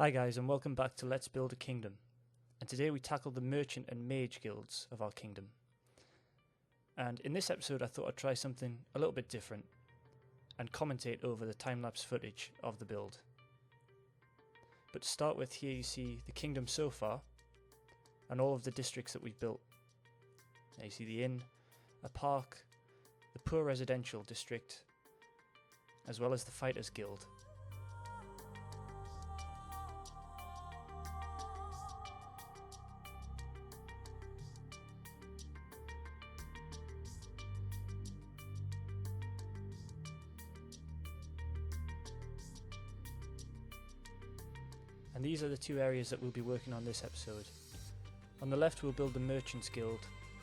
Hi guys, and welcome back to Let's Build a Kingdom. And today we tackle the merchant and mage guilds of our kingdom. And in this episode I thought I'd try something a little bit different and commentate over the time-lapse footage of the build. But to start with, here you see the kingdom so far and all of the districts that we've built. Now you see the inn, a park, the poor residential district, as well as the fighters guild. And these are the two areas that we'll be working on this episode. On the left we'll build the Merchants Guild,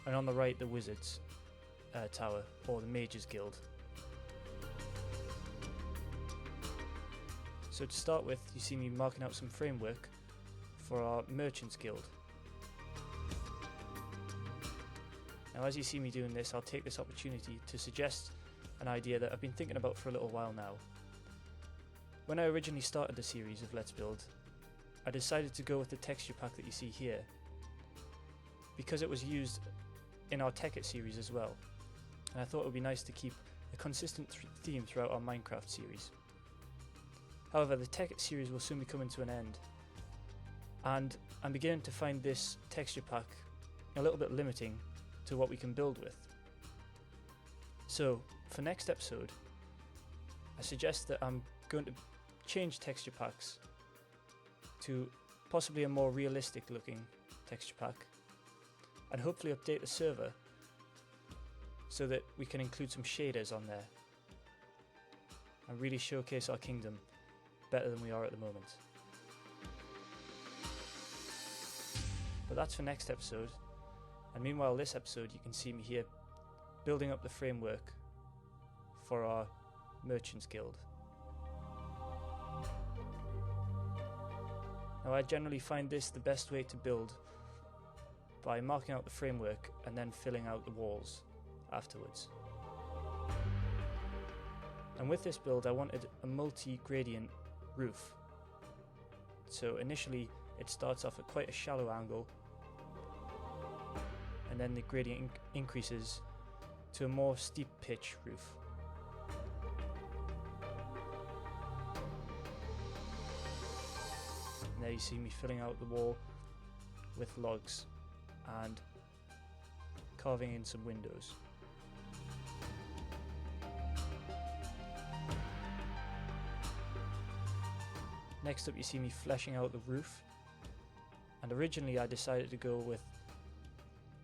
and on the right the Wizards Tower, or the Mages Guild. So to start with, you see me marking out some framework for our Merchants Guild. Now as you see me doing this, I'll take this opportunity to suggest an idea that I've been thinking about for a little while now. When I originally started the series of Let's Build, I decided to go with the texture pack that you see here because it was used in our Tekkit series as well, and I thought it would be nice to keep a consistent theme throughout our Minecraft series. However, the Tekkit series will soon be coming to an end, and I'm beginning to find this texture pack a little bit limiting to what we can build with. So for next episode, I suggest that I'm going to change texture packs to possibly a more realistic looking texture pack, and hopefully update the server so that we can include some shaders on there and really showcase our kingdom better than we are at the moment. But that's for next episode, and meanwhile this episode you can see me here building up the framework for our Merchants Guild. Now I generally find this the best way to build, by marking out the framework and then filling out the walls afterwards. And with this build I wanted a multi-gradient roof. So initially it starts off at quite a shallow angle, and then the gradient increases to a more steep pitch roof. And there you see me filling out the wall with logs and carving in some windows. Next up you see me fleshing out the roof, and originally I decided to go with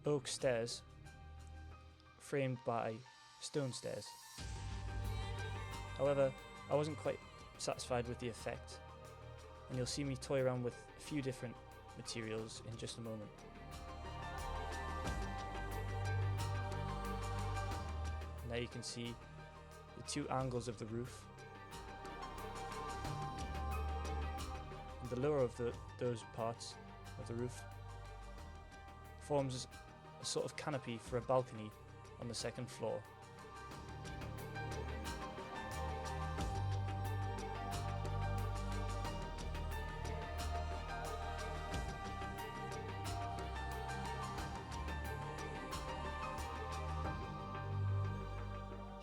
oak stairs framed by stone stairs. However, I wasn't quite satisfied with the effect, and you'll see me toy around with a few different materials in just a moment. And there you can see the two angles of the roof. And the lower of those parts of the roof forms a sort of canopy for a balcony on the second floor.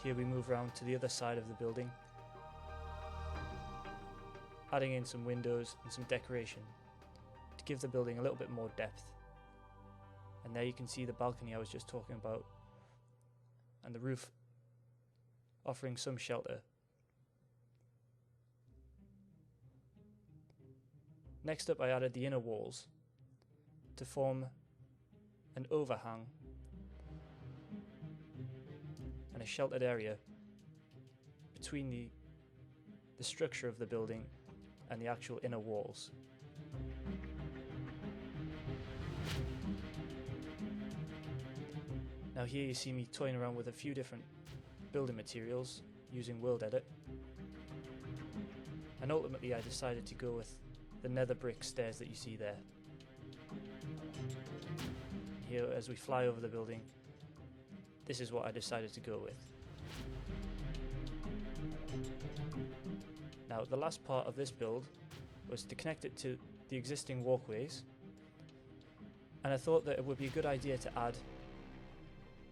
Here we move around to the other side of the building, adding in some windows and some decoration to give the building a little bit more depth. And there you can see the balcony I was just talking about, and the roof offering some shelter. Next up I added the inner walls to form an overhang and a sheltered area between the structure of the building and the actual inner walls. Now here you see me toying around with a few different building materials using World Edit, and ultimately I decided to go with the nether brick stairs that you see there. Here as we fly over the building, this is what I decided to go with. Now the last part of this build was to connect it to the existing walkways, and I thought that it would be a good idea to add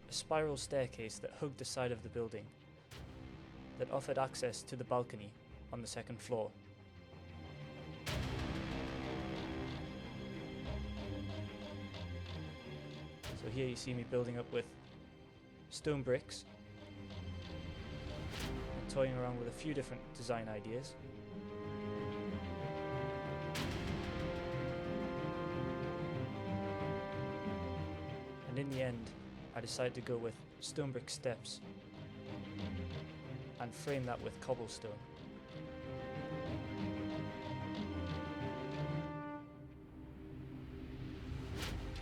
a spiral staircase that hugged the side of the building that offered access to the balcony on the second floor. So here you see me building up with stone bricks and toying around with a few different design ideas. And in the end, I decided to go with stone brick steps and frame that with cobblestone.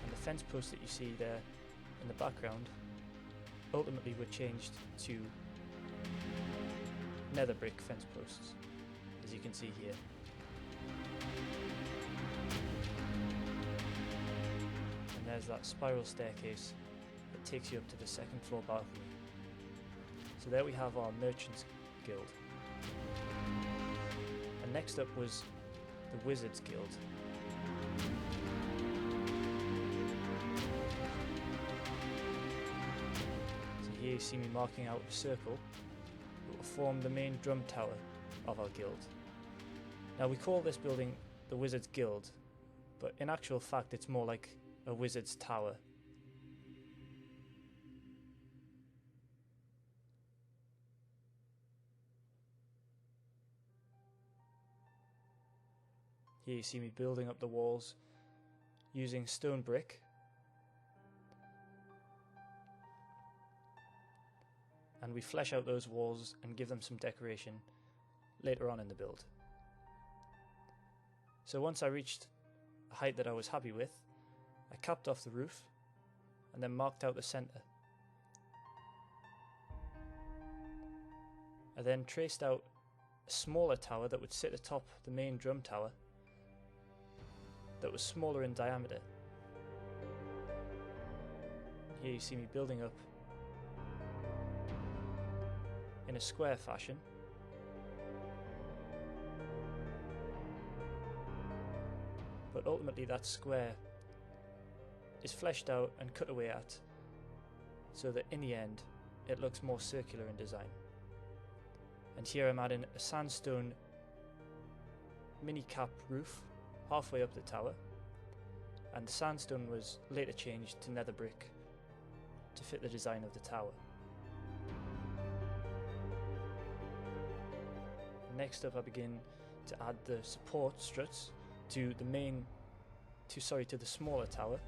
And the fence posts that you see there in the background ultimately were changed to nether brick fence posts, as you can see here. And there's that spiral staircase that takes you up to the second floor balcony. So there we have our Merchants Guild. And next up was the Wizards Guild. So here you see me marking out a circle that will form the main drum tower of our guild. Now we call this building the Wizards Guild, but in actual fact it's more like a wizard's tower. Here you see me building up the walls using stone brick, and we flesh out those walls and give them some decoration later on in the build. So once I reached a height that I was happy with, I capped off the roof and then marked out the centre. I then traced out a smaller tower that would sit atop the main drum tower that was smaller in diameter. Here you see me building up in a square fashion. But ultimately that square is fleshed out and cut away at, so that in the end it looks more circular in design. And here I'm adding a sandstone mini cap roof halfway up the tower, and the sandstone was later changed to nether brick to fit the design of the tower. Next up I begin to add the support struts to the smaller tower.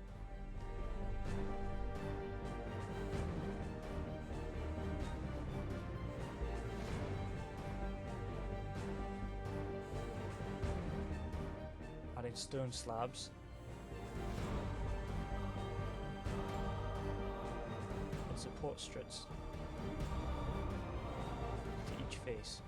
Adding stone slabs and support struts to each face.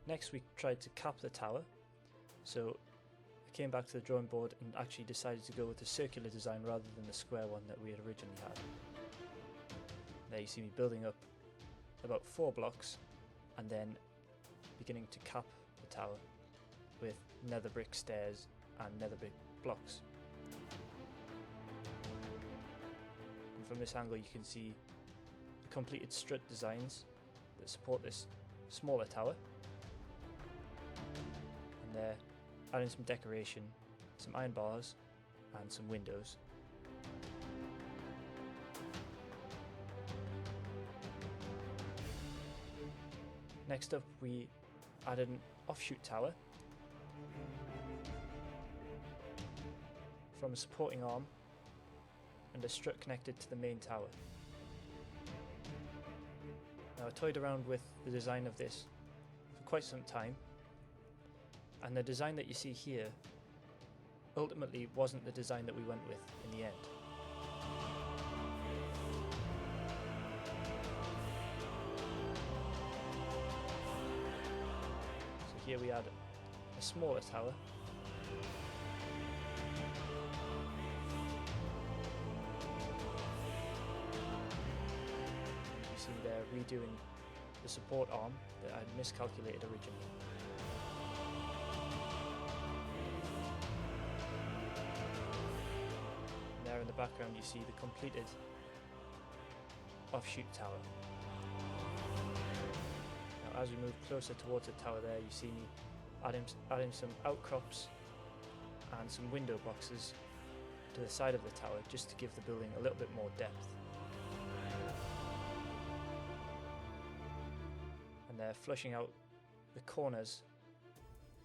Next we tried to cap the tower, so I came back to the drawing board and actually decided to go with the circular design rather than the square one that we had originally had. There you see me building up about 4 blocks and then beginning to cap the tower with nether brick stairs and nether brick blocks. And from this angle you can see the completed strut designs that support this smaller tower. And there, adding some decoration, some iron bars and some windows. Next up we added an offshoot tower from a supporting arm and a strut connected to the main tower. Now, I toyed around with the design of this for quite some time, and the design that you see here ultimately wasn't the design that we went with in the end. So here we add a smaller tower. You see there redoing the support arm that I'd miscalculated originally. And there in the background you see the completed offshoot tower. Now as we move closer towards the tower there, you see me adding some outcrops and some window boxes to the side of the tower just to give the building a little bit more depth. And they're flushing out the corners,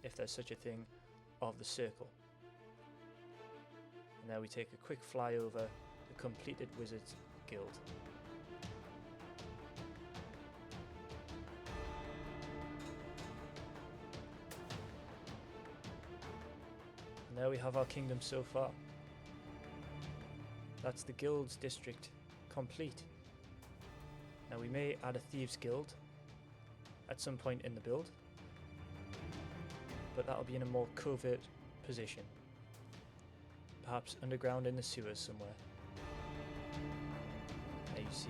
if there's such a thing, of the circle. And there we take a quick fly over the completed Wizards Guild. And there we have our kingdom so far. That's the Guilds district complete. Now we may add a Thieves Guild at some point in the build, but that'll be in a more covert position, perhaps underground in the sewers somewhere. There you see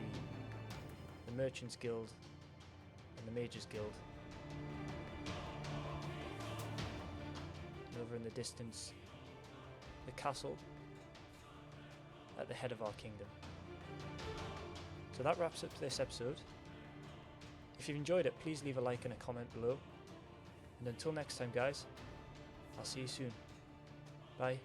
the Merchants Guild and the Mages Guild. And over in the distance, the castle at the head of our kingdom. So that wraps up this episode. If you've enjoyed it, please leave a like and a comment below. And until next time, guys, I'll see you soon. Bye.